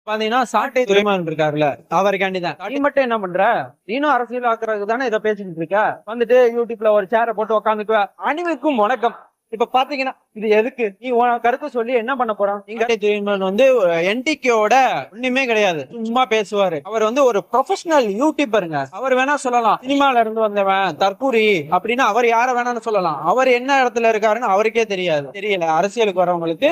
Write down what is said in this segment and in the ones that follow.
பாத்தீங்கன்னா சாட்டை துரைமுருகன் இருக்காருல்ல, அவருக்காண்டிதான். நீ மட்டும் என்ன பண்ற? நீனும் அரசியல் ஆக்குறதுக்கு தானே இதை பேசிக்கிட்டு இருக்க. வந்துட்டு யூடியூப்ல ஒரு சேரை போட்டு உட்காந்துக்குவ. அனைவருக்கும் வணக்கம். இப்ப பாத்தீங்கன்னா இது எதுக்கு? நீ உன் கருத்து சொல்லி என்ன பண்ண போறான்? நீங்க துரைமுருகன் வந்து என்டிகேவோட ஒண்ணுமே கிடையாது, சும்மா பேசுவாரு. அவர் வந்து ஒரு ப்ரொஃபஷனல் யூடியூபருங்க. அவர் வேணா சொல்லலாம் சினிமால இருந்து வந்தவன் தற்கூரி அப்படின்னு. அவர் யார வேணாம்னு சொல்லலாம். அவர் என்ன இடத்துல இருக்காருன்னு அவருக்கே தெரியல. அரசியலுக்கு வரவங்களுக்கு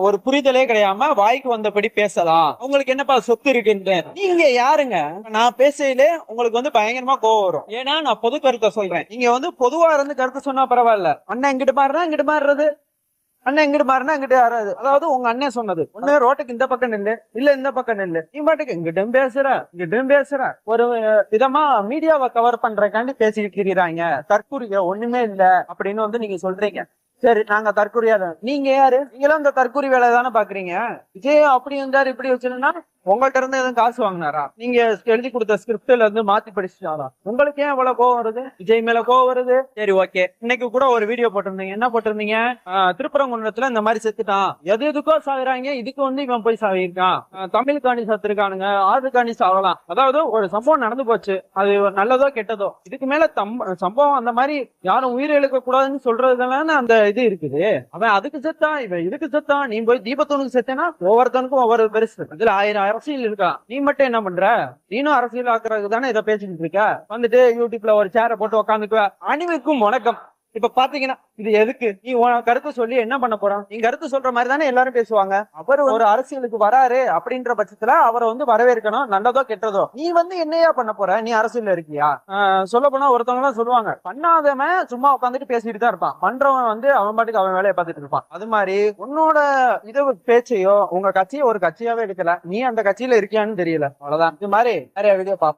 ஒரு புரிதலே கிடையாம வாய்க்கு வந்தபடி பேசலாம். உங்களுக்கு என்னப்பா சொத்து இருக்குன்னு நீங்க யாருங்க? நான் பேசையிலே உங்களுக்கு வந்து பயங்கரமா கோவம் வரும். ஏன்னா நான் பொது கருத்தை சொல்றேன். நீங்க வந்து பொதுவா இருந்து கருத்து சொன்னா பரவாயில்ல. அண்ணன் இங்கிட்டு பாருன்னா இங்கிட்டு மாறுறது, அண்ணன் எங்கிட்டு மாறினா இங்கிட்டு யாராது. அதாவது உங்க அண்ணன் சொன்னது ஒண்ணு, ரோட்டுக்கு இந்த பக்கம் நில்லு, இல்ல இந்த பக்கம் நில்லு. நீ பாட்டுக்கு இங்கிட்டும் பேசுற ஒரு விதமா மீடியாவை கவர் பண்றதுக்காண்டி பேசிக்கிட்டு இருக்கிறாங்க. தற்கூரிய ஒண்ணுமே இல்ல அப்படின்னு வந்து நீங்க சொல்றீங்க. சரி, நாங்க தற்கூரியா தான். நீங்க யாரு? நீங்களும் இந்த தற்கூரி வேலை தானே பாக்குறீங்க. விஜய் அப்படி இருந்தாரு இப்படி வச்சிருந்தா உங்கள்ட்ட இருந்து எதுவும் காசு வாங்கினாரா? நீங்க எழுதி கொடுத்த ஸ்கிரிப்ட்ல இருந்து மாத்தி படிச்சுட்டாரா? உங்களுக்கு ஏன் இவ்வளவு கோவம் வருது? விஜய் மேல கோவம் வருது. சரி, ஓகே. இன்னைக்கு கூட ஒரு வீடியோ போட்டிருந்தீங்க. என்ன போட்டிருந்தீங்க? திருப்பரங்குன்றத்துல இந்த மாதிரி செத்துட்டான், எதுக்கோ சாகுறாங்க, இதுக்கு வந்து இவன் போய் சாகிருக்கான். தமிழுக்காண்டி சத்துருக்கானுங்க, ஆறுக்காண்டி சாகலாம். அதாவது ஒரு சம்பவம் நடந்து போச்சு, அது நல்லதோ கெட்டதோ, இதுக்கு மேல சம்பவம் அந்த மாதிரி யாரும் உயிரிழக்க கூடாதுன்னு சொல்றதுதானே அந்த இது இருக்குது. அவன் அதுக்கு செத்தான், இவன் இதுக்கு செத்தான். நீ போய் தீபத்தோனுக்கு செத்தேன்னா ஒவ்வொருத்தனுக்கும் ஒவ்வொரு பெருசு. இதுல 1000 அரசியல் இருக்கா. நீ மட்டும் என்ன பண்ற? நீனும் அரசியல் ஆக்குறதுக்கு தானே இதை பேசிக்கிட்டு இருக்க. வந்துட்டு யூடியூப்ல ஒரு சேரை போட்டு உட்காந்துக்குவ. அனைவருக்கும் வணக்கம். இப்ப பாத்தீங்கன்னா இது எதுக்கு? நீ உன் கருத்து சொல்லி என்ன பண்ண போறான்? நீ கருத்து சொல்ற மாதிரி தானே எல்லாரும் பேசுவாங்க. அவர் ஒரு அரசியலுக்கு வராரு அப்படின்ற பட்சத்துல அவரை வந்து வரவேற்கணும், நல்லதோ கெட்டதோ. நீ வந்து என்னையா பண்ண போற? நீ அரசியல் இருக்கியா? சொல்ல போனா ஒருத்தவங்க எல்லாம் சொல்லுவாங்க, பண்ணாதவன் சும்மா உட்காந்துட்டு பேசிட்டு தான் இருப்பான், பண்றவன் வந்து அவன் பாட்டுக்கு அவன் வேலையை பார்த்துட்டு இருப்பான். அது மாதிரி உன்னோட இது பேச்சையோ உங்க கட்சியை ஒரு கட்சியாவே எடுக்கல, நீ அந்த கட்சியில இருக்கியான்னு தெரியல. அவ்வளவுதான். இது மாதிரி நிறைய வீடியோ பார்ப்போம்.